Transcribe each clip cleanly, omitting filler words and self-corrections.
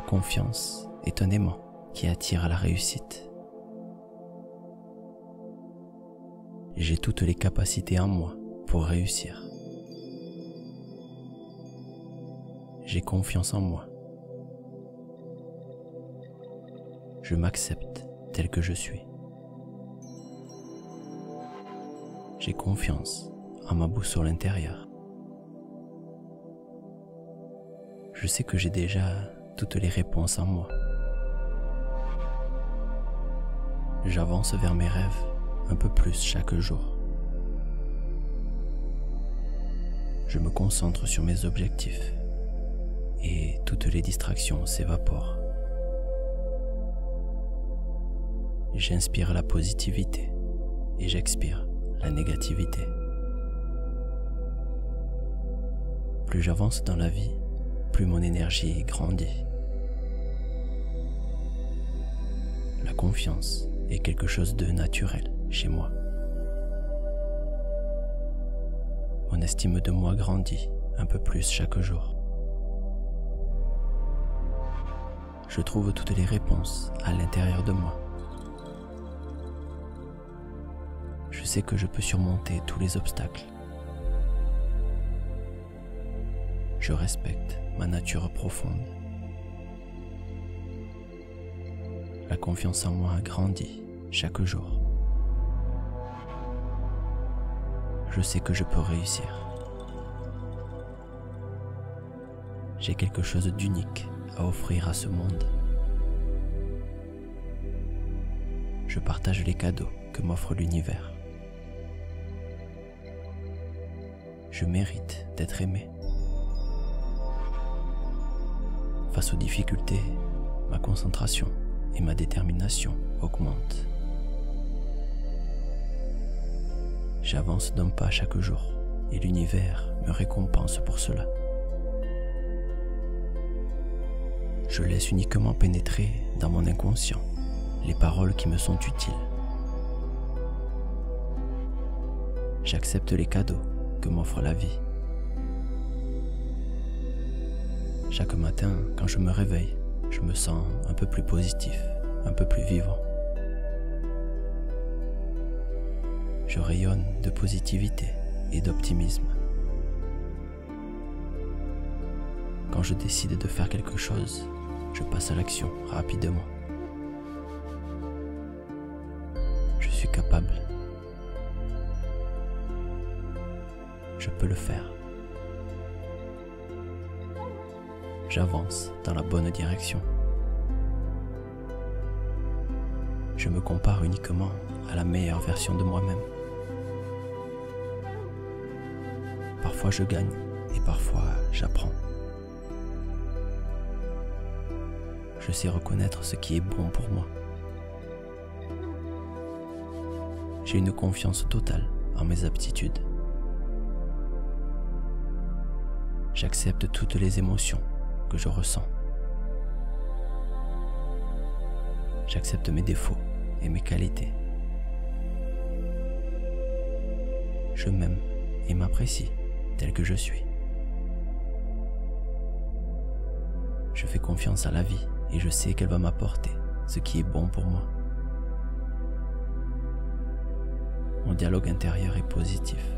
confiance est un aimant qui attire à la réussite. J'ai toutes les capacités en moi pour réussir. J'ai confiance en moi. Je m'accepte tel que je suis. J'ai confiance en ma boussole intérieure. Je sais que j'ai déjà toutes les réponses en moi. J'avance vers mes rêves un peu plus chaque jour. Je me concentre sur mes objectifs et toutes les distractions s'évaporent. J'inspire la positivité et j'expire la négativité. Plus j'avance dans la vie, plus mon énergie grandit. La confiance est quelque chose de naturel chez moi. Mon estime de moi grandit un peu plus chaque jour. Je trouve toutes les réponses à l'intérieur de moi. Je sais que je peux surmonter tous les obstacles. Je respecte ma nature profonde. La confiance en moi grandit chaque jour. Je sais que je peux réussir. J'ai quelque chose d'unique à offrir à ce monde. Je partage les cadeaux que m'offre l'univers. Je mérite d'être aimé. Face aux difficultés, ma concentration et ma détermination augmentent. J'avance d'un pas chaque jour et l'univers me récompense pour cela. Je laisse uniquement pénétrer dans mon inconscient les paroles qui me sont utiles. J'accepte les cadeaux que m'offre la vie. Chaque matin, quand je me réveille, je me sens un peu plus positif, un peu plus vivant. Je rayonne de positivité et d'optimisme. Quand je décide de faire quelque chose, je passe à l'action rapidement. Je suis capable. Je peux le faire. J'avance dans la bonne direction. Je me compare uniquement à la meilleure version de moi-même. Parfois je gagne et parfois j'apprends. Je sais reconnaître ce qui est bon pour moi. J'ai une confiance totale en mes aptitudes. J'accepte toutes les émotions que je ressens. J'accepte mes défauts et mes qualités. Je m'aime et m'apprécie tel que je suis. Je fais confiance à la vie et je sais qu'elle va m'apporter ce qui est bon pour moi. Mon dialogue intérieur est positif.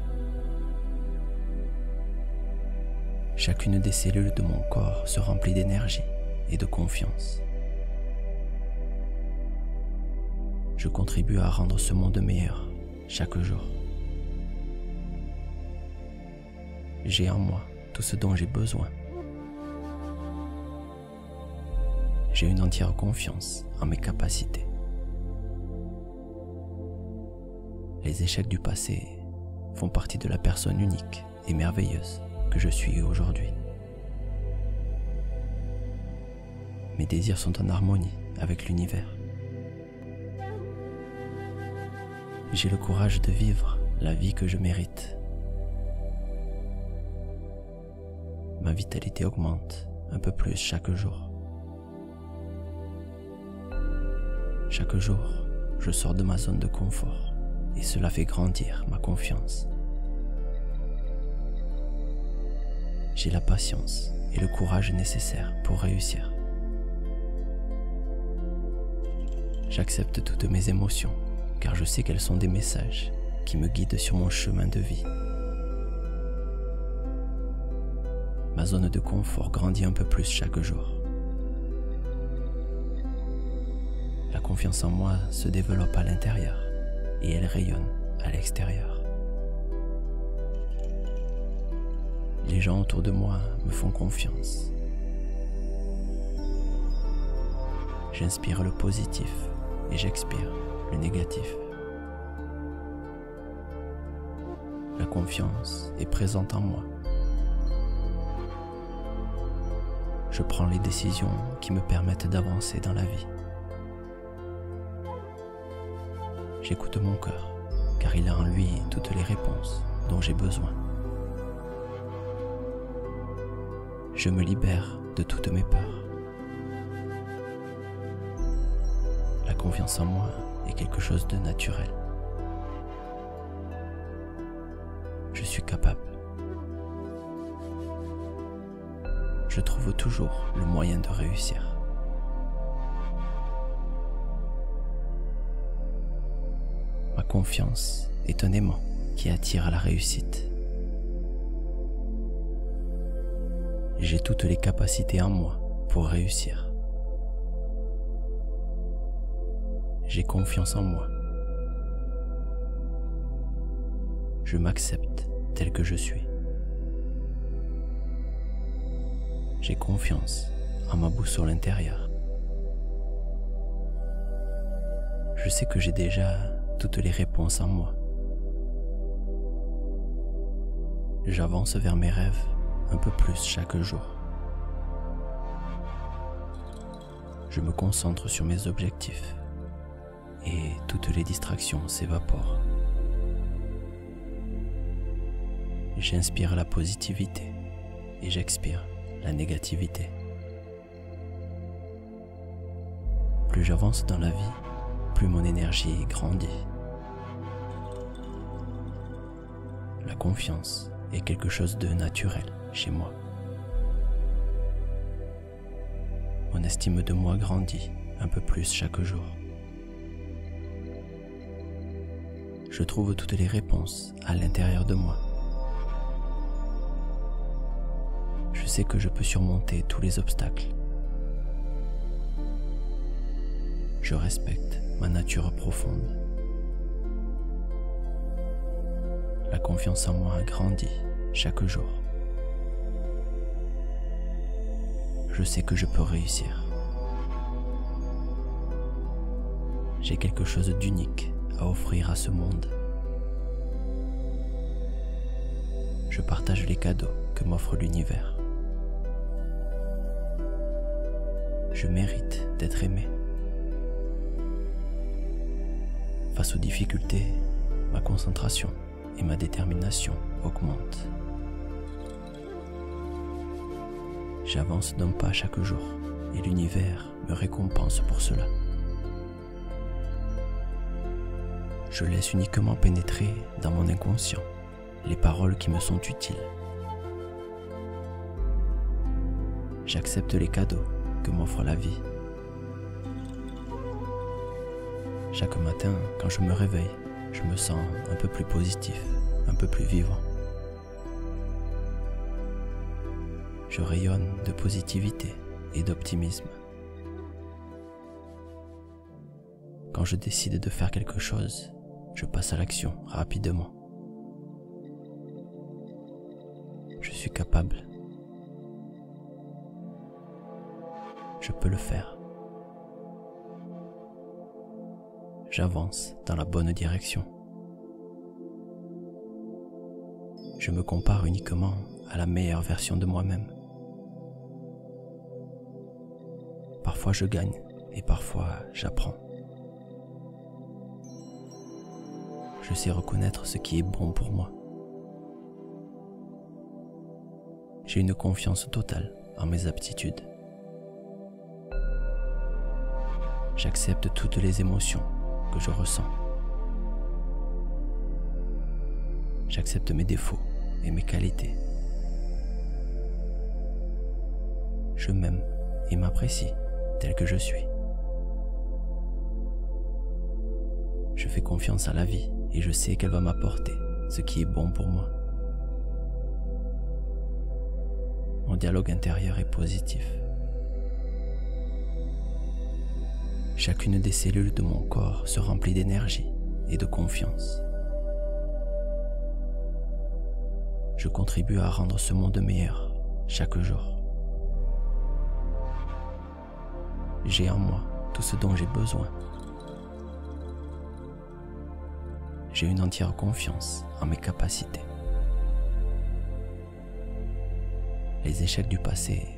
Chacune des cellules de mon corps se remplit d'énergie et de confiance. Je contribue à rendre ce monde meilleur chaque jour. J'ai en moi tout ce dont j'ai besoin. J'ai une entière confiance en mes capacités. Les échecs du passé font partie de la personne unique et merveilleuse que je suis aujourd'hui. Mes désirs sont en harmonie avec l'univers. J'ai le courage de vivre la vie que je mérite. Ma vitalité augmente un peu plus chaque jour. Chaque jour, je sors de ma zone de confort et cela fait grandir ma confiance. J'ai la patience et le courage nécessaires pour réussir. J'accepte toutes mes émotions, car je sais qu'elles sont des messages qui me guident sur mon chemin de vie. Ma zone de confort grandit un peu plus chaque jour. La confiance en moi se développe à l'intérieur et elle rayonne à l'extérieur. Les gens autour de moi me font confiance. J'inspire le positif et j'expire le négatif. La confiance est présente en moi. Je prends les décisions qui me permettent d'avancer dans la vie. J'écoute mon cœur, car il a en lui toutes les réponses dont j'ai besoin. Je me libère de toutes mes peurs. La confiance en moi est quelque chose de naturel. Je suis capable. Je trouve toujours le moyen de réussir. Ma confiance est un aimant qui attire à la réussite. J'ai toutes les capacités en moi pour réussir. J'ai confiance en moi. Je m'accepte tel que je suis. J'ai confiance en ma boussole intérieure. Je sais que j'ai déjà toutes les réponses en moi. J'avance vers mes rêves un peu plus chaque jour. Je me concentre sur mes objectifs et toutes les distractions s'évaporent. J'inspire la positivité et j'expire la négativité. Plus j'avance dans la vie, plus mon énergie grandit. La confiance est quelque chose de naturel chez moi. Mon estime de moi grandit un peu plus chaque jour. Je trouve toutes les réponses à l'intérieur de moi. Je sais que je peux surmonter tous les obstacles. Je respecte ma nature profonde. La confiance en moi grandit chaque jour. Je sais que je peux réussir. J'ai quelque chose d'unique à offrir à ce monde. Je partage les cadeaux que m'offre l'univers. Je mérite d'être aimé. Face aux difficultés, ma concentration et ma détermination augmentent. J'avance d'un pas chaque jour et l'univers me récompense pour cela. Je laisse uniquement pénétrer dans mon inconscient les paroles qui me sont utiles. J'accepte les cadeaux que m'offre la vie. Chaque matin, quand je me réveille, je me sens un peu plus positif, un peu plus vivant. Je rayonne de positivité et d'optimisme. Quand je décide de faire quelque chose, je passe à l'action rapidement. Je suis capable. Je peux le faire. J'avance dans la bonne direction. Je me compare uniquement à la meilleure version de moi-même. Parfois je gagne et parfois j'apprends. Je sais reconnaître ce qui est bon pour moi. J'ai une confiance totale en mes aptitudes. J'accepte toutes les émotions que je ressens. J'accepte mes défauts et mes qualités. Je m'aime et m'apprécie tel que je suis. Je fais confiance à la vie et je sais qu'elle va m'apporter ce qui est bon pour moi. Mon dialogue intérieur est positif. Chacune des cellules de mon corps se remplit d'énergie et de confiance. Je contribue à rendre ce monde meilleur chaque jour. J'ai en moi tout ce dont j'ai besoin. J'ai une entière confiance en mes capacités. Les échecs du passé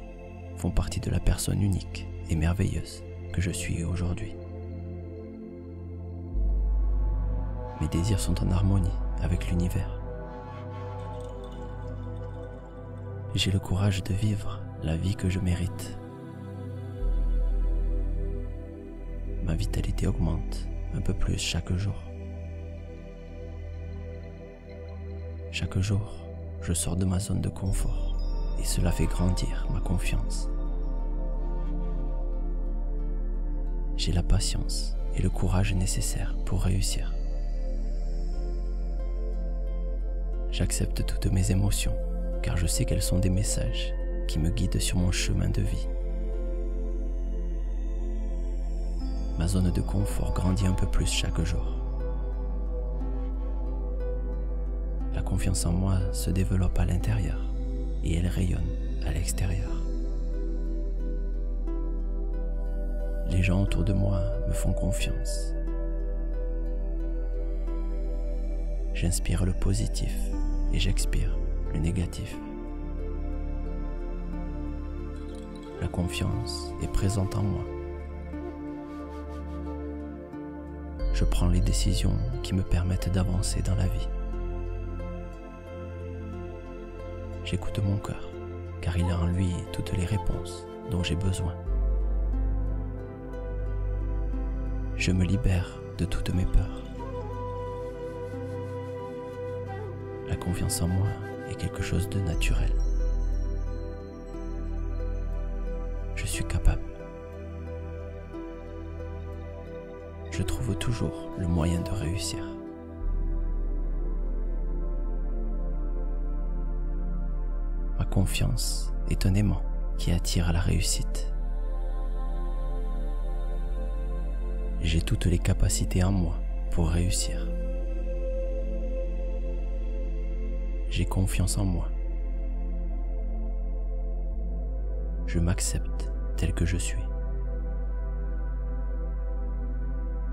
font partie de la personne unique et merveilleuse que je suis aujourd'hui. Mes désirs sont en harmonie avec l'univers. J'ai le courage de vivre la vie que je mérite. Ma vitalité augmente un peu plus chaque jour. Chaque jour, je sors de ma zone de confort et cela fait grandir ma confiance. J'ai la patience et le courage nécessaires pour réussir. J'accepte toutes mes émotions car je sais qu'elles sont des messages qui me guident sur mon chemin de vie. Ma zone de confort grandit un peu plus chaque jour. La confiance en moi se développe à l'intérieur et elle rayonne à l'extérieur. Les gens autour de moi me font confiance. J'inspire le positif et j'expire le négatif. La confiance est présente en moi. Je prends les décisions qui me permettent d'avancer dans la vie. J'écoute mon cœur, car il a en lui toutes les réponses dont j'ai besoin. Je me libère de toutes mes peurs. La confiance en moi est quelque chose de naturel. Je suis capable. Je trouve toujours le moyen de réussir. Ma confiance est un aimant qui attire à la réussite. J'ai toutes les capacités en moi pour réussir. J'ai confiance en moi. Je m'accepte tel que je suis.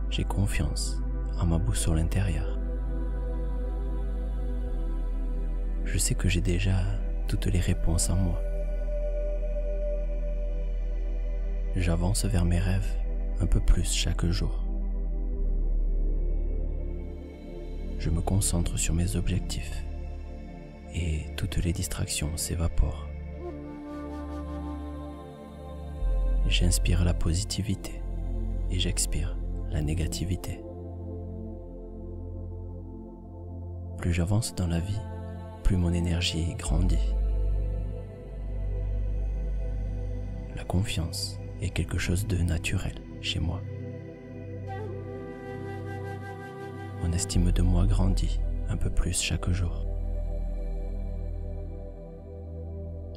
J'ai confiance en ma boussole intérieure. Je sais que j'ai déjà toutes les réponses en moi. J'avance vers mes rêves un peu plus chaque jour. Je me concentre sur mes objectifs et toutes les distractions s'évaporent. J'inspire la positivité et j'expire la négativité. Plus j'avance dans la vie, plus mon énergie grandit. La confiance est quelque chose de naturel chez moi. Mon estime de moi grandit un peu plus chaque jour.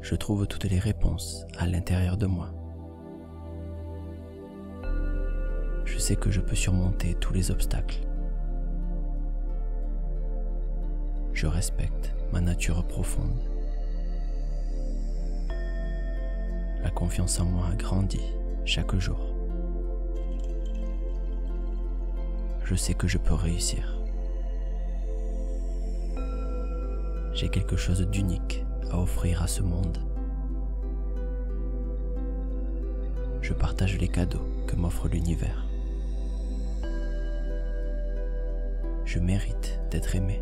Je trouve toutes les réponses à l'intérieur de moi. Je sais que je peux surmonter tous les obstacles. Je respecte ma nature profonde. La confiance en moi grandit chaque jour. Je sais que je peux réussir. J'ai quelque chose d'unique à offrir à ce monde. Je partage les cadeaux que m'offre l'univers. Je mérite d'être aimé.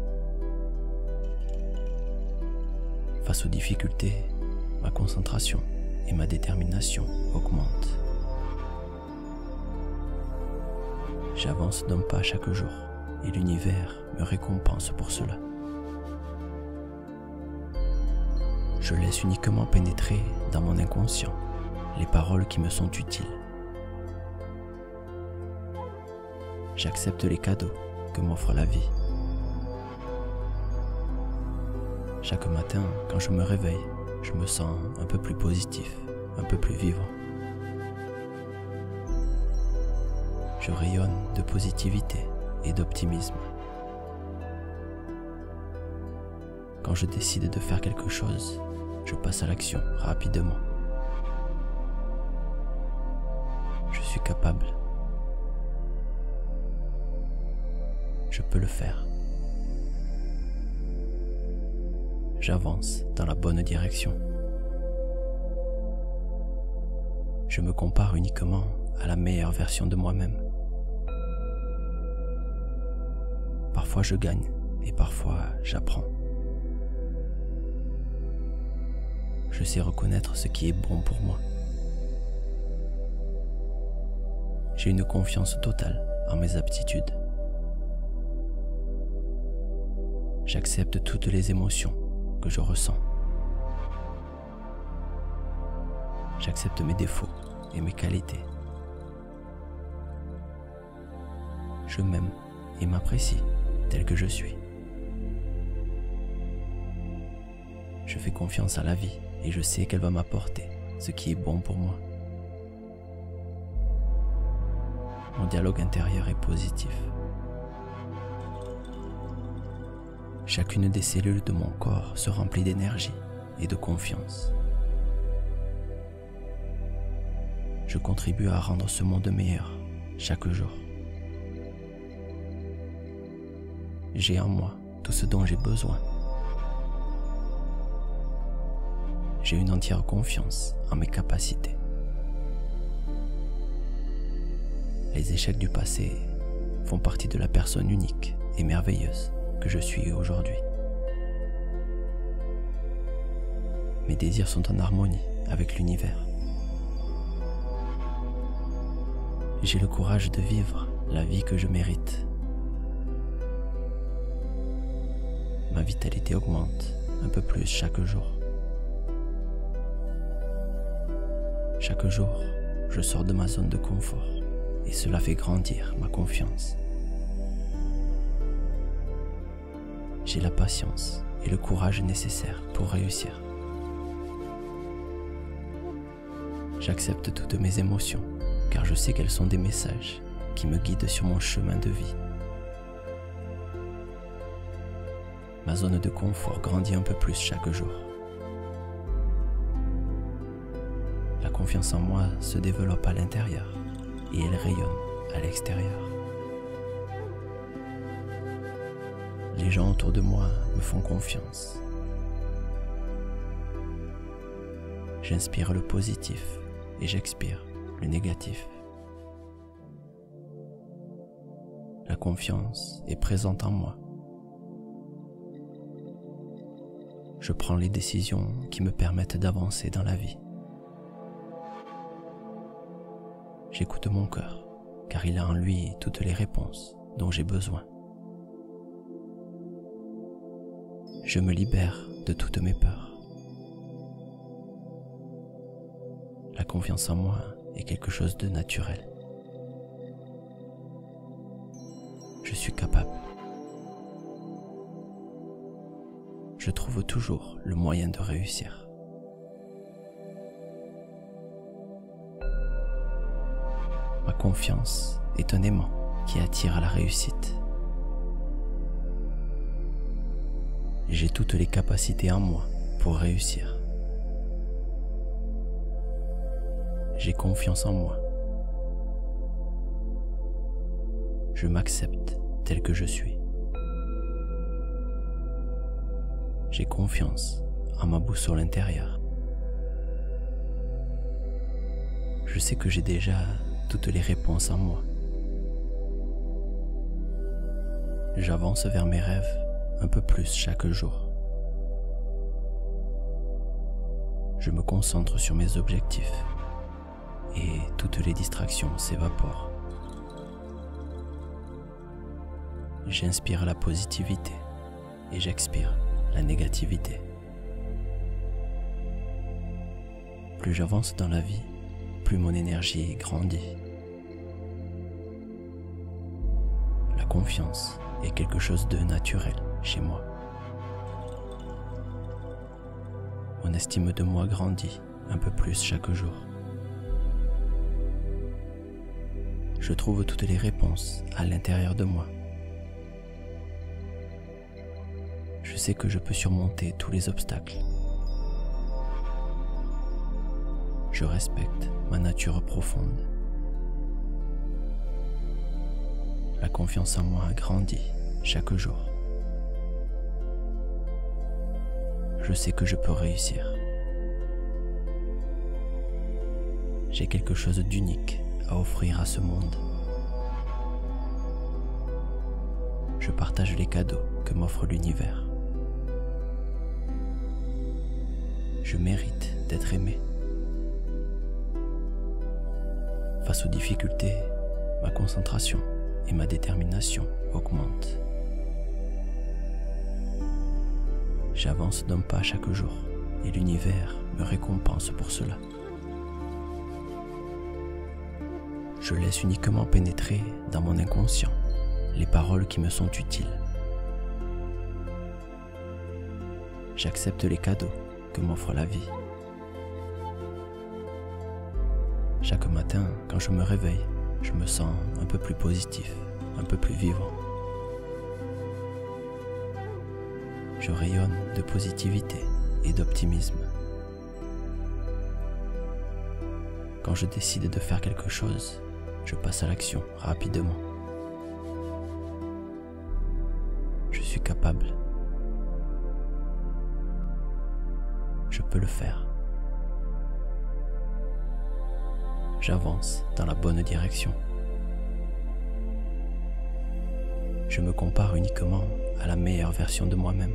Face aux difficultés, ma concentration et ma détermination augmentent. J'avance d'un pas chaque jour et l'univers me récompense pour cela. Je laisse uniquement pénétrer dans mon inconscient les paroles qui me sont utiles. J'accepte les cadeaux que m'offre la vie. Chaque matin, quand je me réveille, je me sens un peu plus positif, un peu plus vivant. Je rayonne de positivité et d'optimisme. Quand je décide de faire quelque chose, je passe à l'action rapidement. Je suis capable. Je peux le faire. J'avance dans la bonne direction. Je me compare uniquement à la meilleure version de moi-même. Parfois je gagne et parfois j'apprends. Je sais reconnaître ce qui est bon pour moi. J'ai une confiance totale en mes aptitudes. J'accepte toutes les émotions que je ressens. J'accepte mes défauts et mes qualités. Je m'aime et m'apprécie tel que je suis. Je fais confiance à la vie et je sais qu'elle va m'apporter ce qui est bon pour moi. Mon dialogue intérieur est positif. Chacune des cellules de mon corps se remplit d'énergie et de confiance. Je contribue à rendre ce monde meilleur chaque jour. J'ai en moi tout ce dont j'ai besoin. J'ai une entière confiance en mes capacités. Les échecs du passé font partie de la personne unique et merveilleuse que je suis aujourd'hui. Mes désirs sont en harmonie avec l'univers. J'ai le courage de vivre la vie que je mérite. Ma vitalité augmente un peu plus chaque jour. Chaque jour, je sors de ma zone de confort et cela fait grandir ma confiance. J'ai la patience et le courage nécessaires pour réussir. J'accepte toutes mes émotions car je sais qu'elles sont des messages qui me guident sur mon chemin de vie. Ma zone de confort grandit un peu plus chaque jour. La confiance en moi se développe à l'intérieur et elle rayonne à l'extérieur. Les gens autour de moi me font confiance. J'inspire le positif et j'expire le négatif. La confiance est présente en moi. Je prends les décisions qui me permettent d'avancer dans la vie. J'écoute mon cœur, car il a en lui toutes les réponses dont j'ai besoin. Je me libère de toutes mes peurs. La confiance en moi est quelque chose de naturel. Je suis capable. Je trouve toujours le moyen de réussir. Ma confiance est un aimant qui attire à la réussite. J'ai toutes les capacités en moi pour réussir. J'ai confiance en moi. Je m'accepte tel que je suis. J'ai confiance en ma boussole intérieure. Je sais que j'ai déjà toutes les réponses en moi. J'avance vers mes rêves un peu plus chaque jour. Je me concentre sur mes objectifs et toutes les distractions s'évaporent. J'inspire la positivité et j'expire la négativité. Plus j'avance dans la vie, plus mon énergie grandit. confiance est quelque chose de naturel chez moi. Mon estime de moi grandit un peu plus chaque jour. Je trouve toutes les réponses à l'intérieur de moi. Je sais que je peux surmonter tous les obstacles. Je respecte ma nature profonde. La confiance en moi grandit chaque jour. Je sais que je peux réussir. J'ai quelque chose d'unique à offrir à ce monde. Je partage les cadeaux que m'offre l'univers. Je mérite d'être aimé. Face aux difficultés, ma concentration et ma détermination augmentent. J'avance d'un pas chaque jour et l'univers me récompense pour cela. Je laisse uniquement pénétrer dans mon inconscient les paroles qui me sont utiles. J'accepte les cadeaux que m'offre la vie. Chaque matin, quand je me réveille, je me sens un peu plus positif, un peu plus vivant. Je rayonne de positivité et d'optimisme. Quand je décide de faire quelque chose, je passe à l'action rapidement. Je suis capable. Je peux le faire. J'avance dans la bonne direction. Je me compare uniquement à la meilleure version de moi-même.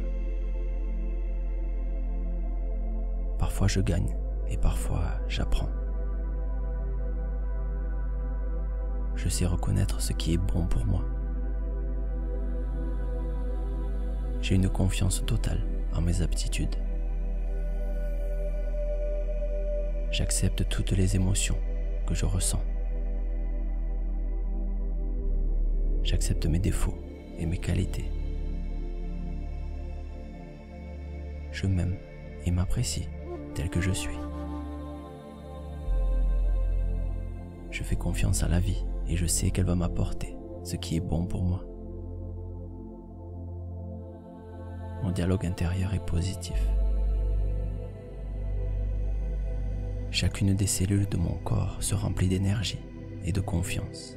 Parfois je gagne et parfois j'apprends. Je sais reconnaître ce qui est bon pour moi. J'ai une confiance totale en mes aptitudes. J'accepte toutes les émotions que je ressens. J'accepte mes défauts et mes qualités. Je m'aime et m'apprécie tel que je suis. Je fais confiance à la vie et je sais qu'elle va m'apporter ce qui est bon pour moi. Mon dialogue intérieur est positif. Chacune des cellules de mon corps se remplit d'énergie et de confiance.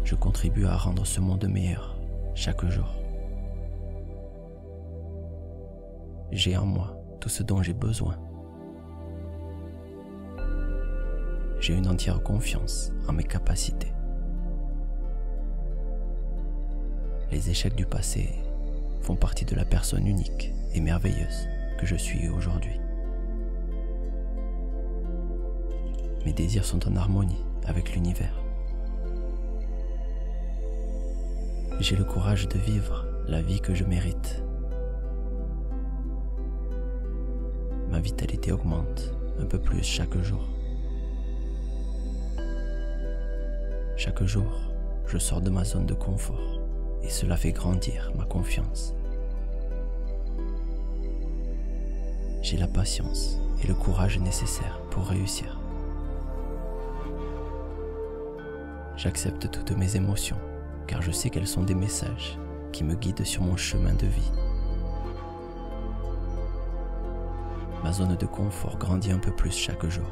Je contribue à rendre ce monde meilleur chaque jour. J'ai en moi tout ce dont j'ai besoin. J'ai une entière confiance en mes capacités. Les échecs du passé font partie de la personne unique et merveilleuse que je suis aujourd'hui. Mes désirs sont en harmonie avec l'univers. J'ai le courage de vivre la vie que je mérite. Ma vitalité augmente un peu plus chaque jour. Chaque jour, je sors de ma zone de confort et cela fait grandir ma confiance. J'ai la patience et le courage nécessaires pour réussir. J'accepte toutes mes émotions car je sais qu'elles sont des messages qui me guident sur mon chemin de vie. Ma zone de confort grandit un peu plus chaque jour.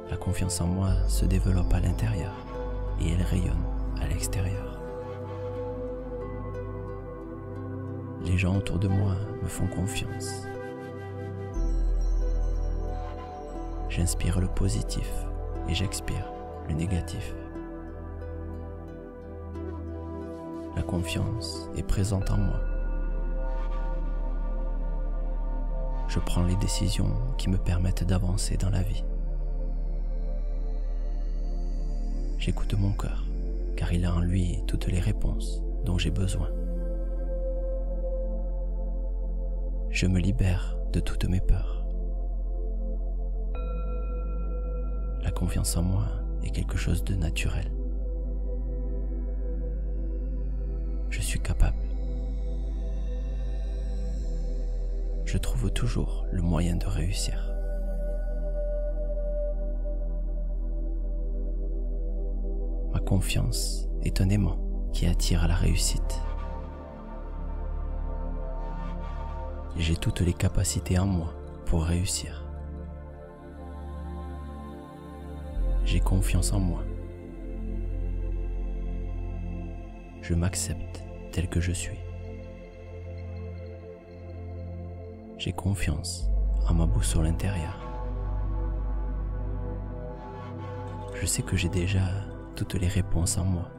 La confiance en moi se développe à l'intérieur et elle rayonne à l'extérieur. Les gens autour de moi me font confiance. J'inspire le positif et j'expire le négatif. La confiance est présente en moi. Je prends les décisions qui me permettent d'avancer dans la vie. J'écoute mon cœur, car il a en lui toutes les réponses dont j'ai besoin. Je me libère de toutes mes peurs. La confiance en moi est quelque chose de naturel. Je suis capable. Je trouve toujours le moyen de réussir. Ma confiance est un aimant qui attire à la réussite. J'ai toutes les capacités en moi pour réussir. J'ai confiance en moi. Je m'accepte tel que je suis. J'ai confiance en ma boussole intérieure. Je sais que j'ai déjà toutes les réponses en moi.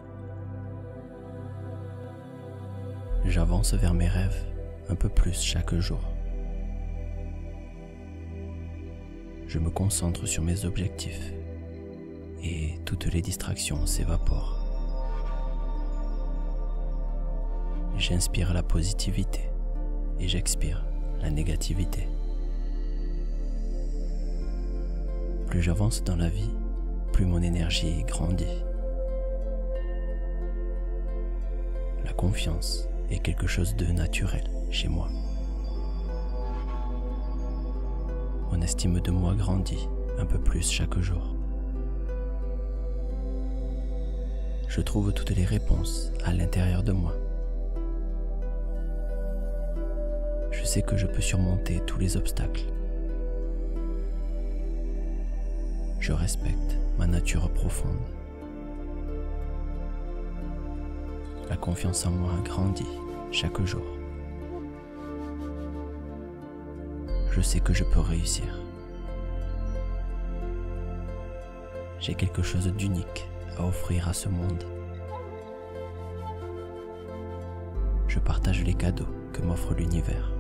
J'avance vers mes rêves un peu plus chaque jour. Je me concentre sur mes objectifs et toutes les distractions s'évaporent. J'inspire la positivité et j'expire la négativité. Plus j'avance dans la vie, plus mon énergie grandit. La confiance est quelque chose de naturel chez moi. Mon estime de moi grandit un peu plus chaque jour. Je trouve toutes les réponses à l'intérieur de moi. Je sais que je peux surmonter tous les obstacles. Je respecte ma nature profonde. La confiance en moi grandit chaque jour. Je sais que je peux réussir. J'ai quelque chose d'unique à offrir à ce monde. Je partage les cadeaux que m'offre l'univers.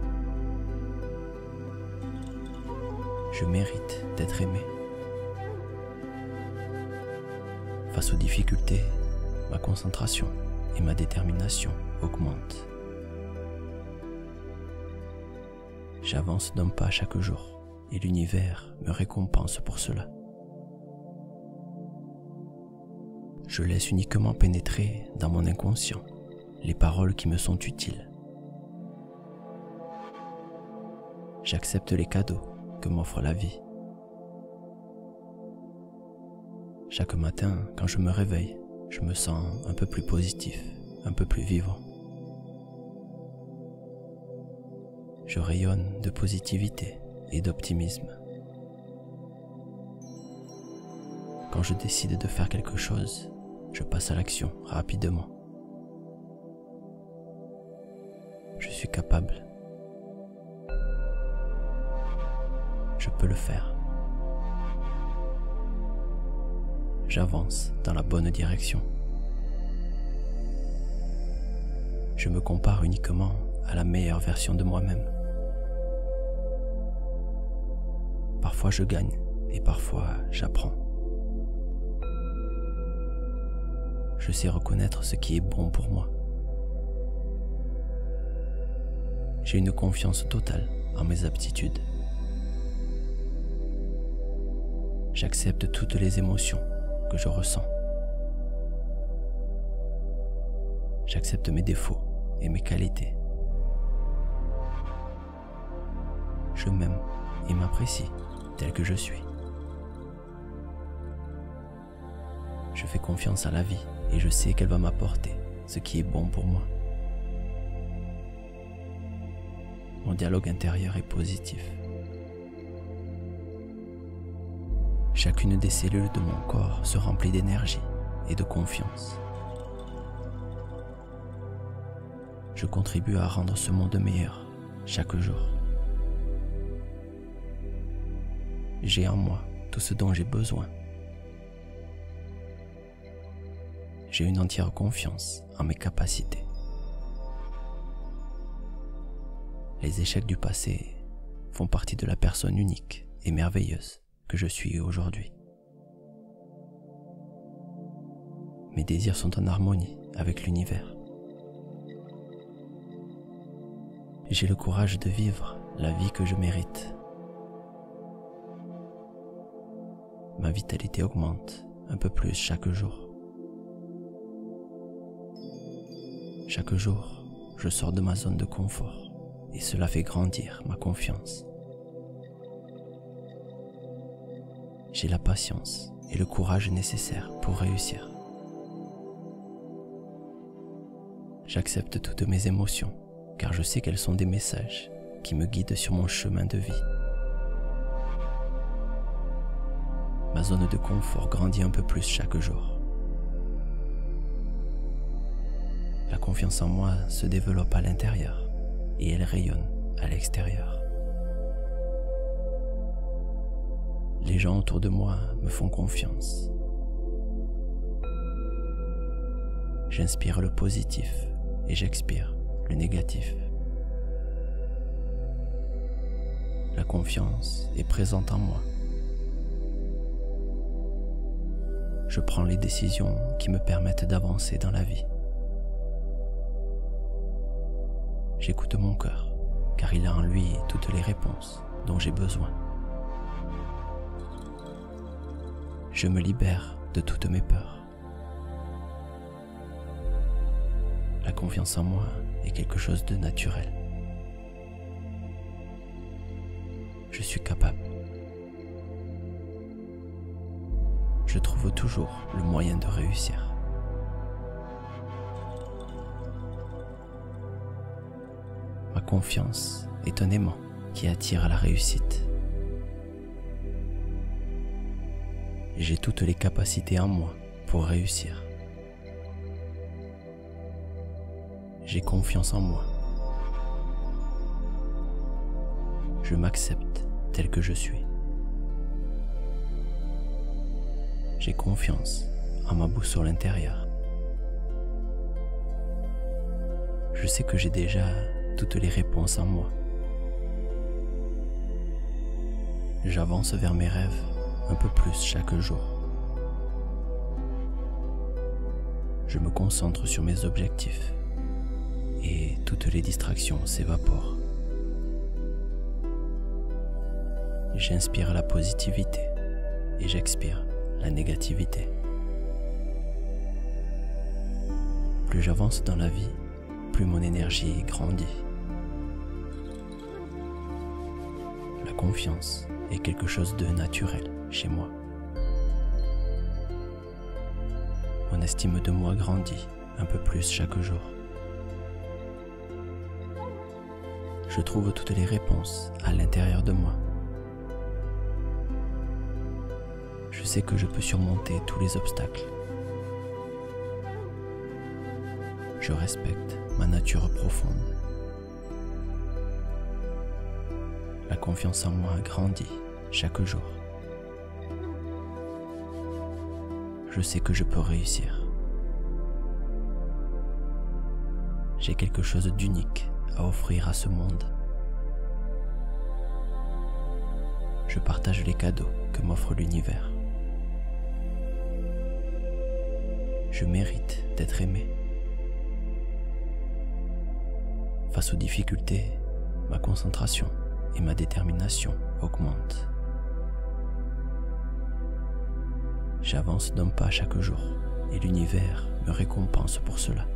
Je mérite d'être aimé. Face aux difficultés, ma concentration et ma détermination augmentent. J'avance d'un pas chaque jour et l'univers me récompense pour cela. Je laisse uniquement pénétrer dans mon inconscient les paroles qui me sont utiles. J'accepte les cadeaux que m'offre la vie. Chaque matin, quand je me réveille, je me sens un peu plus positif, un peu plus vivant. Je rayonne de positivité et d'optimisme. Quand je décide de faire quelque chose, je passe à l'action rapidement. Je suis capable. Je peux le faire. J'avance dans la bonne direction. Je me compare uniquement à la meilleure version de moi-même. Parfois je gagne et parfois j'apprends. Je sais reconnaître ce qui est bon pour moi. J'ai une confiance totale en mes aptitudes. J'accepte toutes les émotions que je ressens. J'accepte mes défauts et mes qualités. Je m'aime et m'apprécie tel que je suis. Je fais confiance à la vie et je sais qu'elle va m'apporter ce qui est bon pour moi. Mon dialogue intérieur est positif. Chacune des cellules de mon corps se remplit d'énergie et de confiance. Je contribue à rendre ce monde meilleur chaque jour. J'ai en moi tout ce dont j'ai besoin. J'ai une entière confiance en mes capacités. Les échecs du passé font partie de la personne unique et merveilleuse que je suis aujourd'hui. Mes désirs sont en harmonie avec l'univers. J'ai le courage de vivre la vie que je mérite. ma vitalité augmente un peu plus chaque jour. Chaque jour, je sors de ma zone de confort et cela fait grandir ma confiance. J'ai la patience et le courage nécessaires pour réussir. J'accepte toutes mes émotions car je sais qu'elles sont des messages qui me guident sur mon chemin de vie. Ma zone de confort grandit un peu plus chaque jour. La confiance en moi se développe à l'intérieur et elle rayonne à l'extérieur. Les gens autour de moi me font confiance. J'inspire le positif et j'expire le négatif. La confiance est présente en moi. Je prends les décisions qui me permettent d'avancer dans la vie. J'écoute mon cœur, car il a en lui toutes les réponses dont j'ai besoin. Je me libère de toutes mes peurs. La confiance en moi est quelque chose de naturel. Je suis capable. Je trouve toujours le moyen de réussir. Ma confiance est un aimant qui attire à la réussite. J'ai toutes les capacités en moi pour réussir. J'ai confiance en moi. Je m'accepte tel que je suis. J'ai confiance en ma boussole intérieure. Je sais que j'ai déjà toutes les réponses en moi. J'avance vers mes rêves un peu plus chaque jour. Je me concentre sur mes objectifs et toutes les distractions s'évaporent. J'inspire la positivité et j'expire la négativité. Plus j'avance dans la vie, plus mon énergie grandit. La confiance est quelque chose de naturel chez moi. Mon estime de moi grandit un peu plus chaque jour. Je trouve toutes les réponses à l'intérieur de moi. Je sais que je peux surmonter tous les obstacles. Je respecte ma nature profonde. La confiance en moi grandit chaque jour. Je sais que je peux réussir. J'ai quelque chose d'unique à offrir à ce monde. Je partage les cadeaux que m'offre l'univers. Je mérite d'être aimé. Face aux difficultés, ma concentration et ma détermination augmentent. J'avance d'un pas chaque jour et l'univers me récompense pour cela.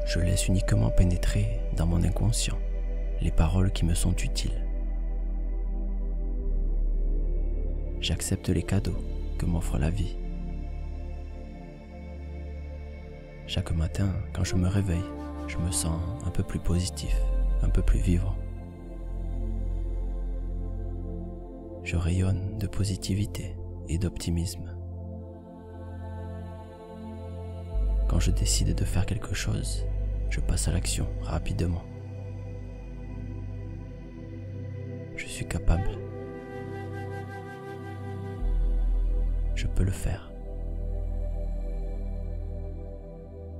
Je laisse uniquement pénétrer dans mon inconscient les paroles qui me sont utiles. J'accepte les cadeaux que m'offre la vie. Chaque matin, quand je me réveille, je me sens un peu plus positif, un peu plus vivant. Je rayonne de positivité et d'optimisme. Quand je décide de faire quelque chose, je passe à l'action rapidement. Je suis capable. Je peux le faire.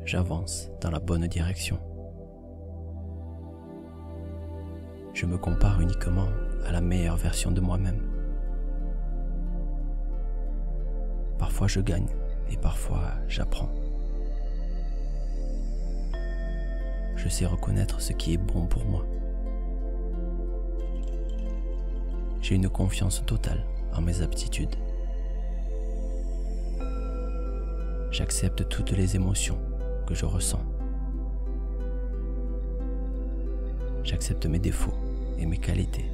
J'avance dans la bonne direction. Je me compare uniquement à la meilleure version de moi-même. Parfois je gagne et parfois j'apprends. Je sais reconnaître ce qui est bon pour moi. J'ai une confiance totale en mes aptitudes. J'accepte toutes les émotions que je ressens. J'accepte mes défauts et mes qualités.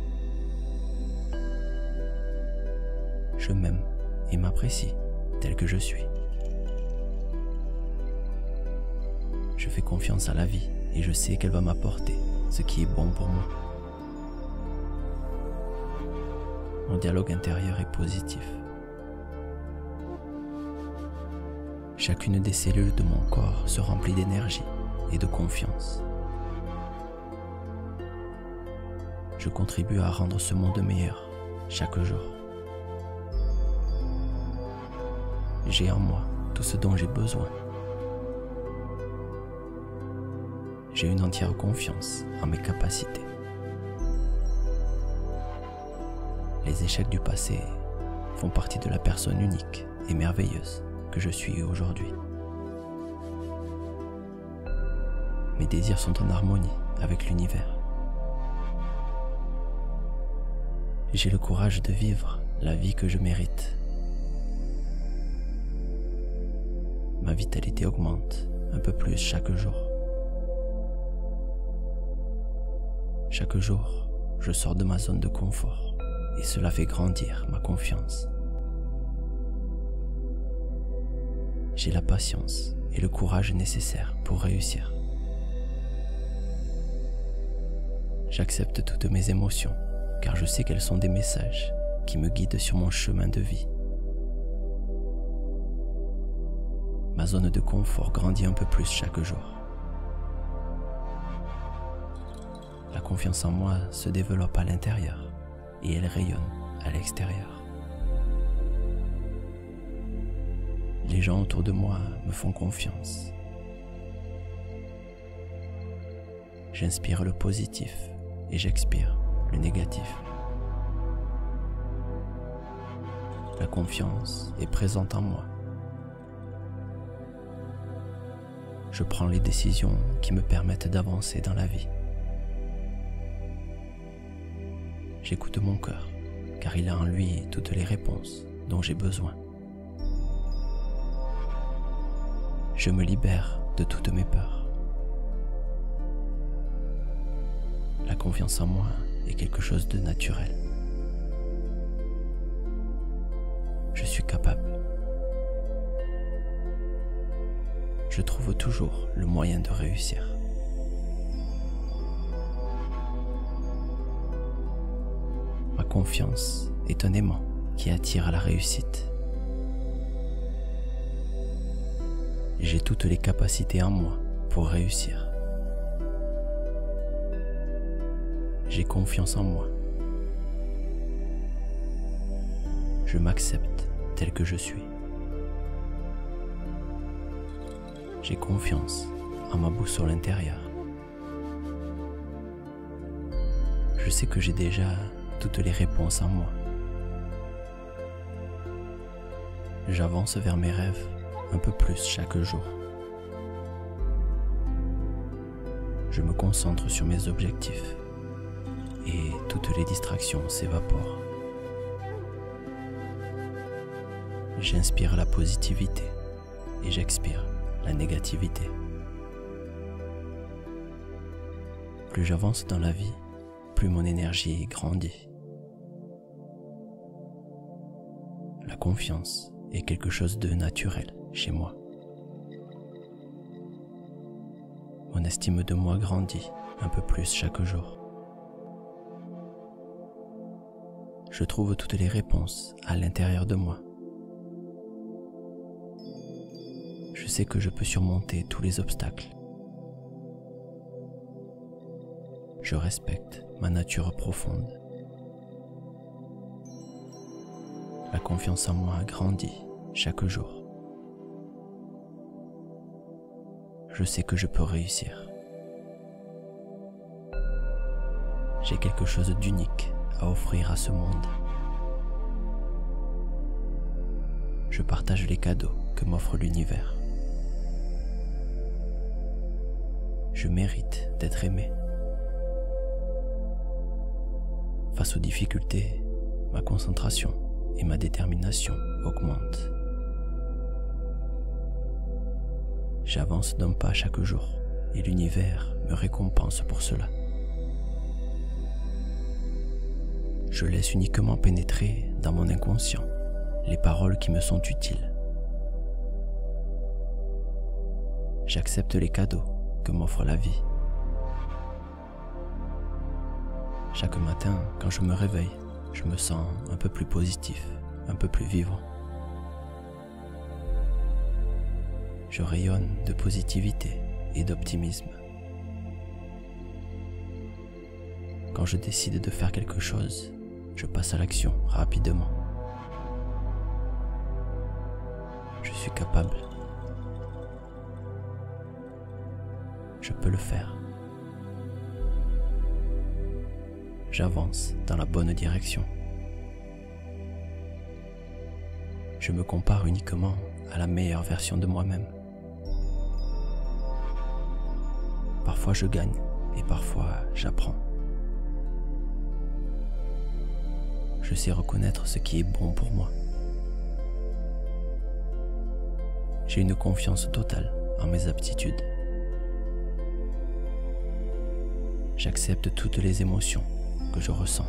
Je m'aime et m'apprécie tel que je suis. Je fais confiance à la vie et je sais qu'elle va m'apporter ce qui est bon pour moi. Mon dialogue intérieur est positif. Chacune des cellules de mon corps se remplit d'énergie et de confiance. Je contribue à rendre ce monde meilleur chaque jour. J'ai en moi tout ce dont j'ai besoin. J'ai une entière confiance en mes capacités. Les échecs du passé font partie de la personne unique et merveilleuse que je suis aujourd'hui. Mes désirs sont en harmonie avec l'univers. J'ai le courage de vivre la vie que je mérite. Ma vitalité augmente un peu plus chaque jour. Chaque jour, je sors de ma zone de confort et cela fait grandir ma confiance. J'ai la patience et le courage nécessaires pour réussir. J'accepte toutes mes émotions car je sais qu'elles sont des messages qui me guident sur mon chemin de vie. Ma zone de confort grandit un peu plus chaque jour. La confiance en moi se développe à l'intérieur et elle rayonne à l'extérieur. Les gens autour de moi me font confiance. J'inspire le positif et j'expire le négatif. La confiance est présente en moi. Je prends les décisions qui me permettent d'avancer dans la vie. J'écoute mon cœur, car il a en lui toutes les réponses dont j'ai besoin. Je me libère de toutes mes peurs. La confiance en moi est quelque chose de naturel. Je suis capable. Je trouve toujours le moyen de réussir. Ma confiance est un aimant qui attire à la réussite. J'ai toutes les capacités en moi pour réussir. J'ai confiance en moi. Je m'accepte tel que je suis. J'ai confiance en ma boussole intérieure. Je sais que j'ai déjà toutes les réponses en moi. J'avance vers mes rêves un peu plus chaque jour. Je me concentre sur mes objectifs et toutes les distractions s'évaporent. J'inspire la positivité et j'expire la négativité. Plus j'avance dans la vie, plus mon énergie grandit. La confiance est quelque chose de naturel chez moi. Mon estime de moi grandit un peu plus chaque jour. Je trouve toutes les réponses à l'intérieur de moi. Je sais que je peux surmonter tous les obstacles. Je respecte ma nature profonde. La confiance en moi grandit chaque jour. Je sais que je peux réussir. J'ai quelque chose d'unique à offrir à ce monde. Je partage les cadeaux que m'offre l'univers. Je mérite d'être aimé. Face aux difficultés, ma concentration et ma détermination augmentent. J'avance d'un pas chaque jour et l'univers me récompense pour cela. Je laisse uniquement pénétrer dans mon inconscient les paroles qui me sont utiles. J'accepte les cadeaux que m'offre la vie. Chaque matin, quand je me réveille, je me sens un peu plus positif, un peu plus vivant. Je rayonne de positivité et d'optimisme. Quand je décide de faire quelque chose, je passe à l'action rapidement. Je suis capable. Je peux le faire. J'avance dans la bonne direction. Je me compare uniquement à la meilleure version de moi-même. Parfois je gagne et parfois j'apprends. Je sais reconnaître ce qui est bon pour moi. J'ai une confiance totale en mes aptitudes. J'accepte toutes les émotions que je ressens.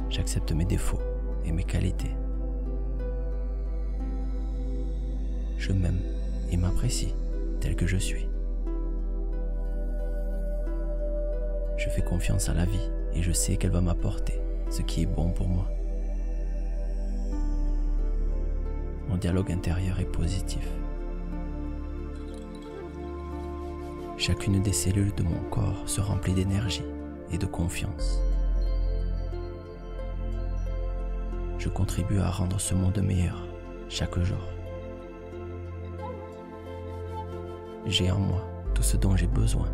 J'accepte mes défauts et mes qualités. Je m'aime et m'apprécie tel que je suis. Je fais confiance à la vie et je sais qu'elle va m'apporter ce qui est bon pour moi. Mon dialogue intérieur est positif. Chacune des cellules de mon corps se remplit d'énergie et de confiance. Je contribue à rendre ce monde meilleur chaque jour. J'ai en moi tout ce dont j'ai besoin.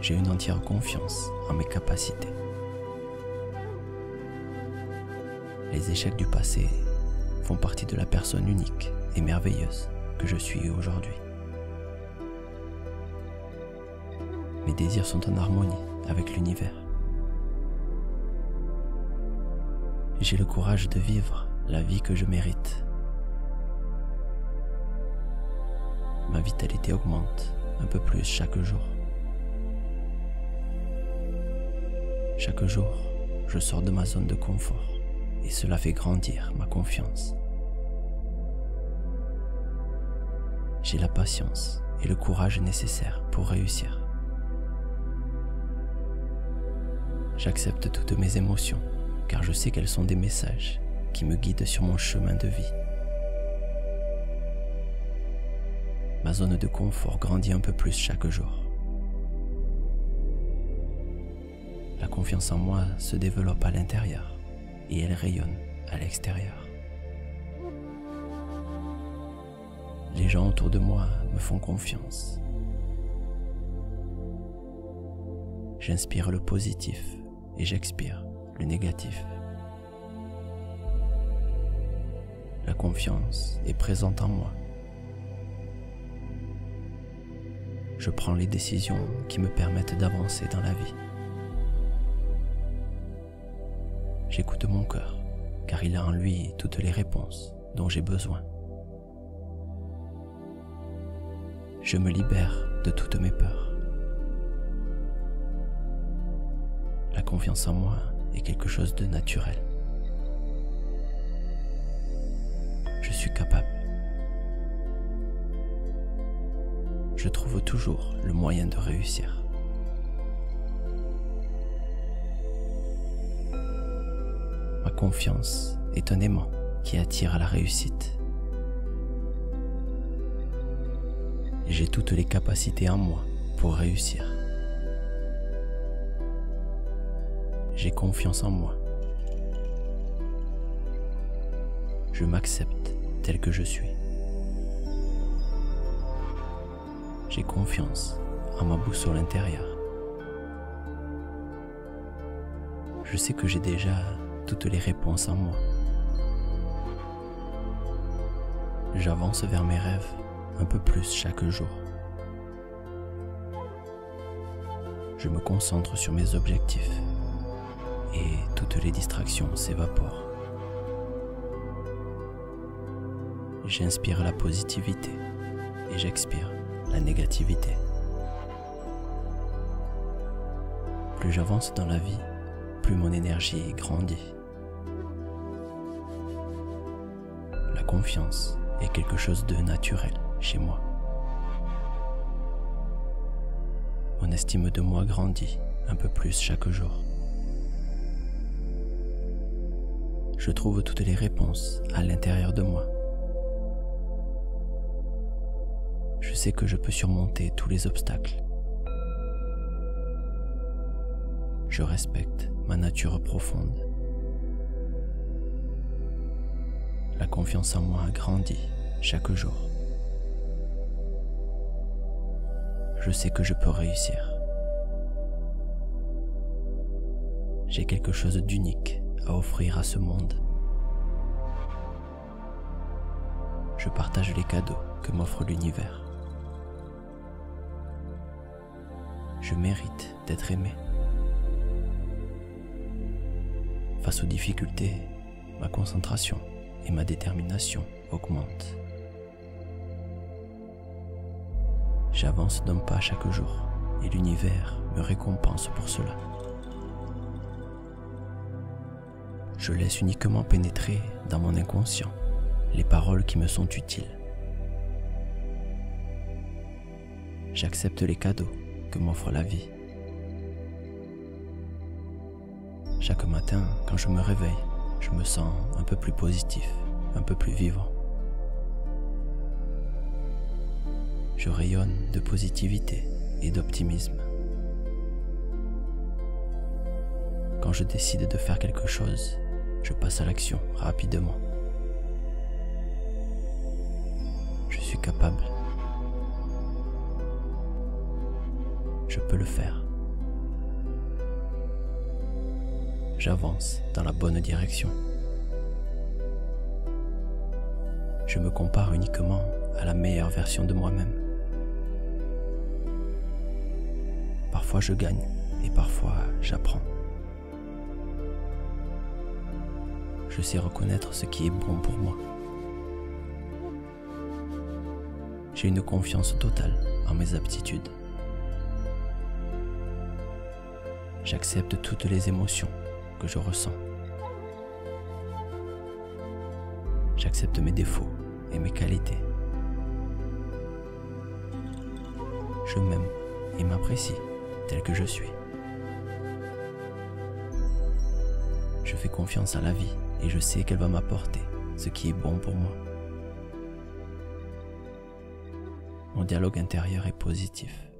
J'ai une entière confiance en mes capacités. Les échecs du passé font partie de la personne unique et merveilleuse que je suis aujourd'hui. Mes désirs sont en harmonie avec l'univers. J'ai le courage de vivre la vie que je mérite. Ma vitalité augmente un peu plus chaque jour. Chaque jour, je sors de ma zone de confort et cela fait grandir ma confiance. J'ai la patience et le courage nécessaires pour réussir. J'accepte toutes mes émotions car je sais qu'elles sont des messages qui me guident sur mon chemin de vie. Ma zone de confort grandit un peu plus chaque jour. La confiance en moi se développe à l'intérieur et elle rayonne à l'extérieur. Les gens autour de moi me font confiance. J'inspire le positif et j'expire le négatif. La confiance est présente en moi. Je prends les décisions qui me permettent d'avancer dans la vie. J'écoute mon cœur, car il a en lui toutes les réponses dont j'ai besoin. Je me libère de toutes mes peurs. La confiance en moi est quelque chose de naturel. Je suis capable. Je trouve toujours le moyen de réussir. Ma confiance est un aimant qui attire à la réussite. J'ai toutes les capacités en moi pour réussir. J'ai confiance en moi. Je m'accepte tel que je suis. J'ai confiance en ma boussole intérieure. Je sais que j'ai déjà toutes les réponses en moi. J'avance vers mes rêves un peu plus chaque jour. Je me concentre sur mes objectifs et toutes les distractions s'évaporent. J'inspire la positivité et j'expire la négativité. Plus j'avance dans la vie, plus mon énergie grandit. La confiance est quelque chose de naturel chez moi. Mon estime de moi grandit un peu plus chaque jour. Je trouve toutes les réponses à l'intérieur de moi. Je sais que je peux surmonter tous les obstacles. Je respecte ma nature profonde. La confiance en moi grandit chaque jour. Je sais que je peux réussir. J'ai quelque chose d'unique à offrir à ce monde. Je partage les cadeaux que m'offre l'univers. Je mérite d'être aimé. Face aux difficultés, ma concentration et ma détermination augmentent. J'avance d'un pas chaque jour et l'univers me récompense pour cela. Je laisse uniquement pénétrer dans mon inconscient les paroles qui me sont utiles. J'accepte les cadeaux que m'offre la vie. Chaque matin, quand je me réveille, je me sens un peu plus positif, un peu plus vivant. Je rayonne de positivité et d'optimisme. Quand je décide de faire quelque chose, je passe à l'action rapidement. Je suis capable. Je peux le faire. J'avance dans la bonne direction. Je me compare uniquement à la meilleure version de moi-même. Parfois je gagne et parfois j'apprends. Je sais reconnaître ce qui est bon pour moi. J'ai une confiance totale en mes aptitudes. J'accepte toutes les émotions que je ressens. J'accepte mes défauts et mes qualités. Je m'aime et m'apprécie tel que je suis. Je fais confiance à la vie et je sais qu'elle va m'apporter ce qui est bon pour moi. Mon dialogue intérieur est positif.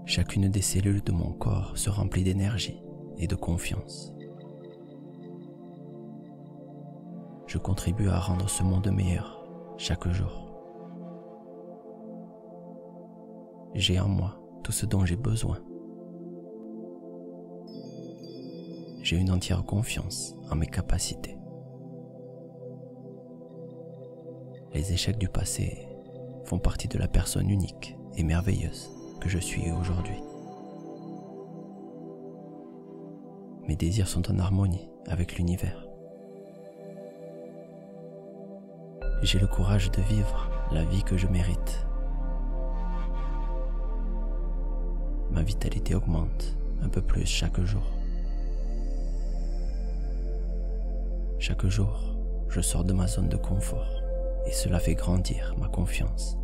Chacune des cellules de mon corps se remplit d'énergie et de confiance. Je contribue à rendre ce monde meilleur chaque jour. J'ai en moi tout ce dont j'ai besoin. J'ai une entière confiance en mes capacités. Les échecs du passé font partie de la personne unique et merveilleuse que je suis aujourd'hui. Mes désirs sont en harmonie avec l'univers. J'ai le courage de vivre la vie que je mérite. Ma vitalité augmente un peu plus chaque jour. Chaque jour, je sors de ma zone de confort et cela fait grandir ma confiance.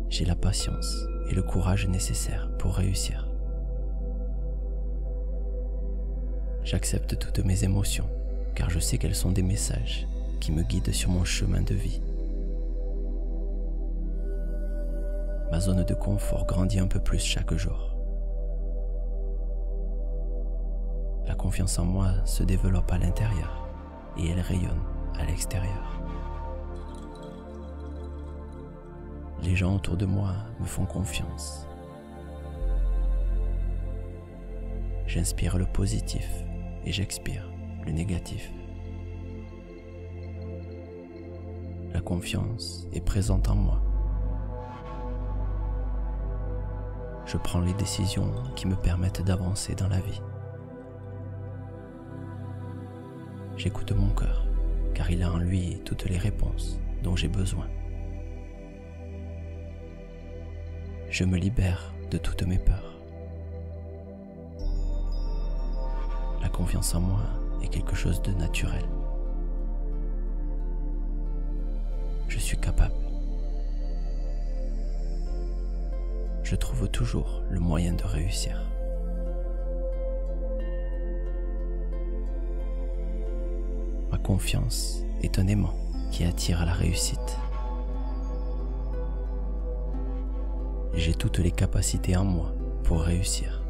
J'ai la patience et le courage nécessaires pour réussir. J'accepte toutes mes émotions car je sais qu'elles sont des messages qui me guident sur mon chemin de vie. Ma zone de confort grandit un peu plus chaque jour. La confiance en moi se développe à l'intérieur et elle rayonne à l'extérieur. Les gens autour de moi me font confiance. J'inspire le positif et j'expire le négatif. La confiance est présente en moi je prends les décisions qui me permettent d'avancer dans la vie. J'écoute mon cœur, car il a en lui toutes les réponses dont j'ai besoin. Je me libère de toutes mes peurs. La confiance en moi est quelque chose de naturel. Je suis capable. Je trouve toujours le moyen de réussir. Ma confiance est un aimant qui attire à la réussite. J'ai toutes les capacités en moi pour réussir.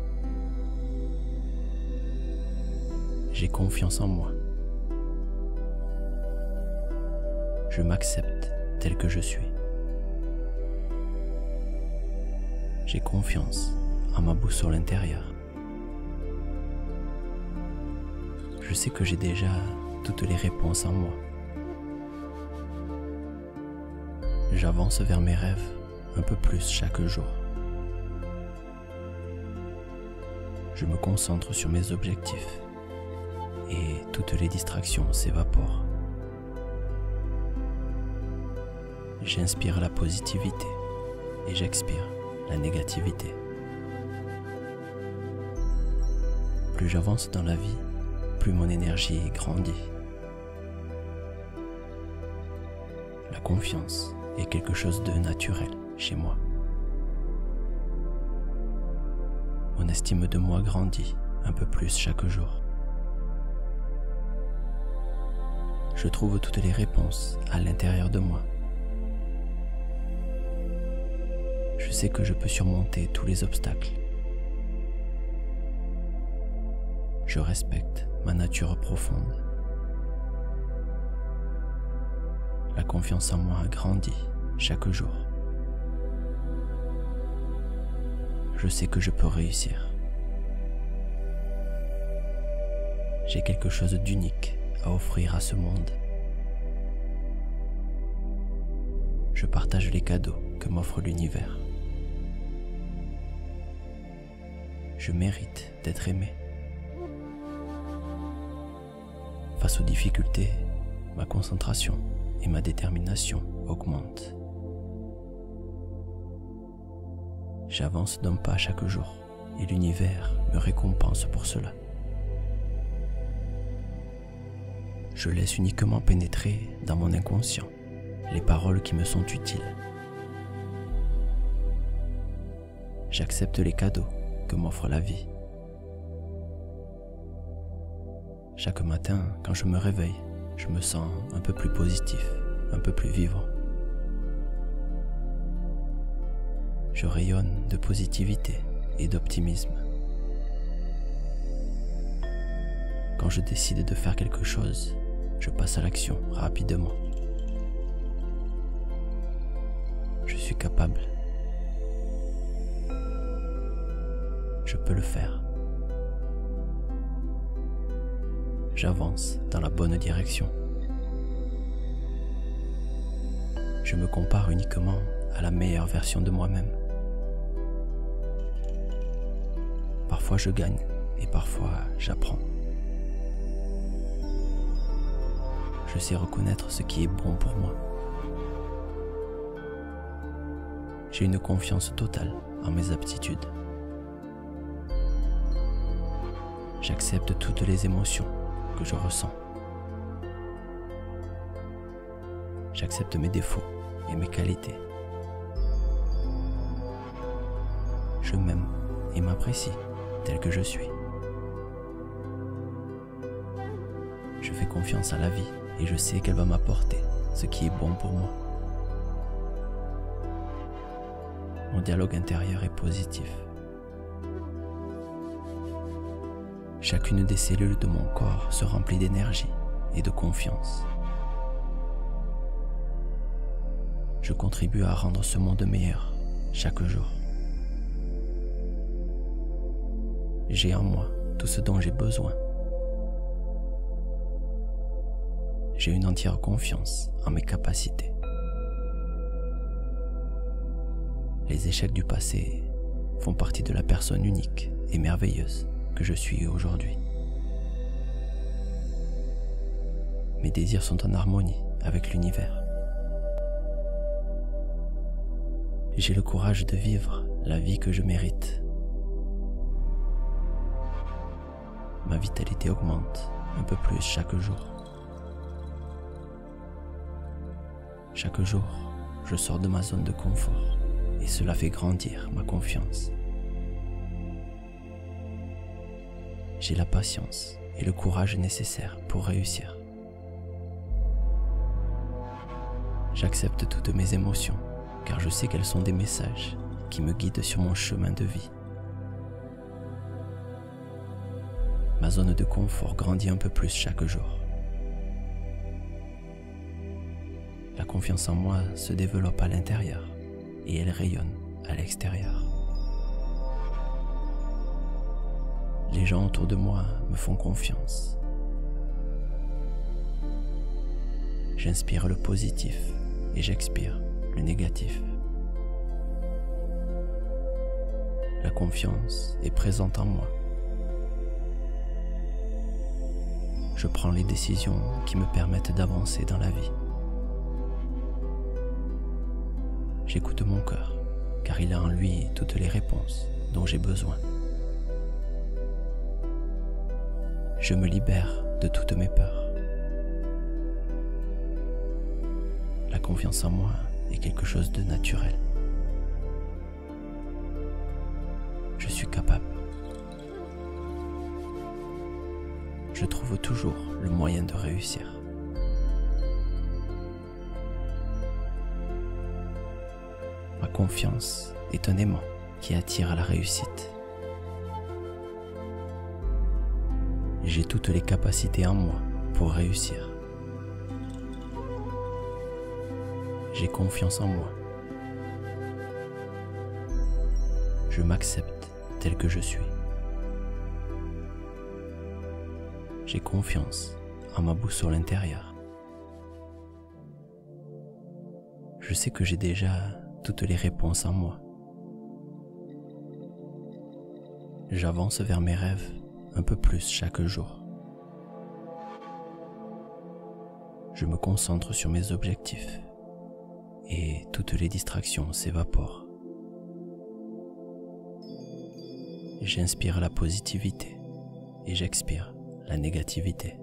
J'ai confiance en moi. Je m'accepte tel que je suis. J'ai confiance en ma boussole intérieure. Je sais que j'ai déjà toutes les réponses en moi. J'avance vers mes rêves un peu plus chaque jour. Je me concentre sur mes objectifs et toutes les distractions s'évaporent. J'inspire la positivité et j'expire la négativité. Plus j'avance dans la vie, plus mon énergie grandit. La confiance est quelque chose de naturel chez moi. Mon estime de moi grandit un peu plus chaque jour. Je trouve toutes les réponses à l'intérieur de moi. Je sais que je peux surmonter tous les obstacles. Je respecte ma nature profonde. La confiance en moi grandit chaque jour. Je sais que je peux réussir. J'ai quelque chose d'unique à offrir à ce monde. Je partage les cadeaux que m'offre l'univers. Je mérite d'être aimé. Face aux difficultés, ma concentration et ma détermination augmentent. J'avance d'un pas chaque jour et l'univers me récompense pour cela. Je laisse uniquement pénétrer dans mon inconscient les paroles qui me sont utiles. J'accepte les cadeaux que m'offre la vie. Chaque matin, quand je me réveille, je me sens un peu plus positif, un peu plus vivant. Je rayonne de positivité et d'optimisme. Quand je décide de faire quelque chose, je passe à l'action rapidement. Je suis capable. Je peux le faire. J'avance dans la bonne direction. Je me compare uniquement à la meilleure version de moi-même. Parfois je gagne et parfois j'apprends. Je sais reconnaître ce qui est bon pour moi. J'ai une confiance totale en mes aptitudes. J'accepte toutes les émotions que je ressens. J'accepte mes défauts et mes qualités. Je m'aime et m'apprécie tel que je suis. Je fais confiance à la vie et je sais qu'elle va m'apporter ce qui est bon pour moi. Mon dialogue intérieur est positif. Chacune des cellules de mon corps se remplit d'énergie et de confiance. Je contribue à rendre ce monde meilleur chaque jour. J'ai en moi tout ce dont j'ai besoin. J'ai une entière confiance en mes capacités. Les échecs du passé font partie de la personne unique et merveilleuse que je suis aujourd'hui. Mes désirs sont en harmonie avec l'univers. J'ai le courage de vivre la vie que je mérite. Ma vitalité augmente un peu plus chaque jour. Chaque jour, je sors de ma zone de confort et cela fait grandir ma confiance. J'ai la patience et le courage nécessaires pour réussir. J'accepte toutes mes émotions car je sais qu'elles sont des messages qui me guident sur mon chemin de vie. Ma zone de confort grandit un peu plus chaque jour. La confiance en moi se développe à l'intérieur et elle rayonne à l'extérieur. Les gens autour de moi me font confiance. J'inspire le positif et j'expire le négatif. La confiance est présente en moi. Je prends les décisions qui me permettent d'avancer dans la vie. J'écoute mon cœur, car il a en lui toutes les réponses dont j'ai besoin. Je me libère de toutes mes peurs. La confiance en moi est quelque chose de naturel. Je suis capable. Je trouve toujours le moyen de réussir. Ma confiance est un aimant qui attire à la réussite. J'ai toutes les capacités en moi pour réussir. J'ai confiance en moi. Je m'accepte tel que je suis. J'ai confiance en ma boussole intérieure. Je sais que j'ai déjà toutes les réponses en moi. J'avance vers mes rêves un peu plus chaque jour. Je me concentre sur mes objectifs et toutes les distractions s'évaporent. J'inspire la positivité et j'expire la négativité.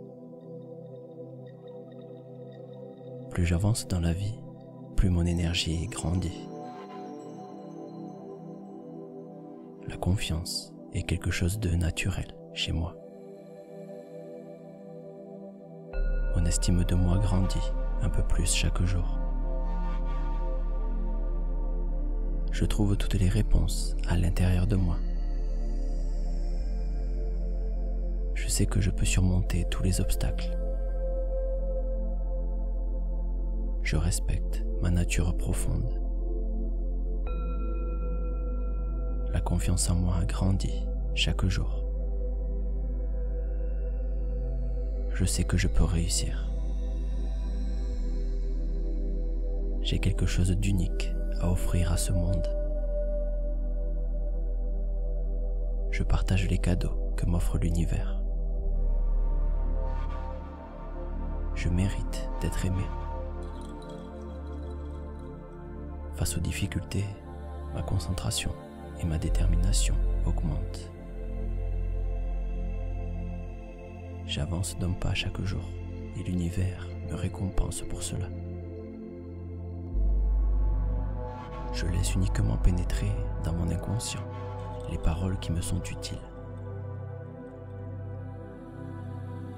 Plus j'avance dans la vie, plus mon énergie grandit. La confiance est quelque chose de naturel chez moi. Mon estime de moi grandit un peu plus chaque jour. Je trouve toutes les réponses à l'intérieur de moi. Je sais que je peux surmonter tous les obstacles. Je respecte ma nature profonde. La confiance en moi grandit chaque jour. Je sais que je peux réussir. J'ai quelque chose d'unique à offrir à ce monde. Je partage les cadeaux que m'offre l'univers. Je mérite d'être aimé. Face aux difficultés, ma concentration et ma détermination augmentent. J'avance d'un pas chaque jour et l'univers me récompense pour cela. Je laisse uniquement pénétrer dans mon inconscient les paroles qui me sont utiles.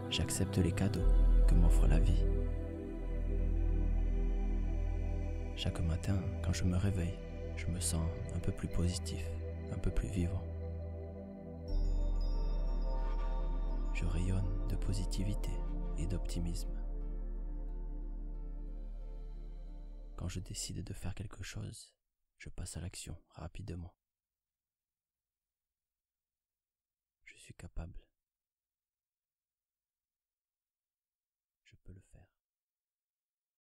J'accepte les cadeaux que m'offre la vie. Chaque matin, quand je me réveille, je me sens un peu plus positif, un peu plus vivant. Je rayonne de positivité et d'optimisme. Quand je décide de faire quelque chose, je passe à l'action rapidement. Je suis capable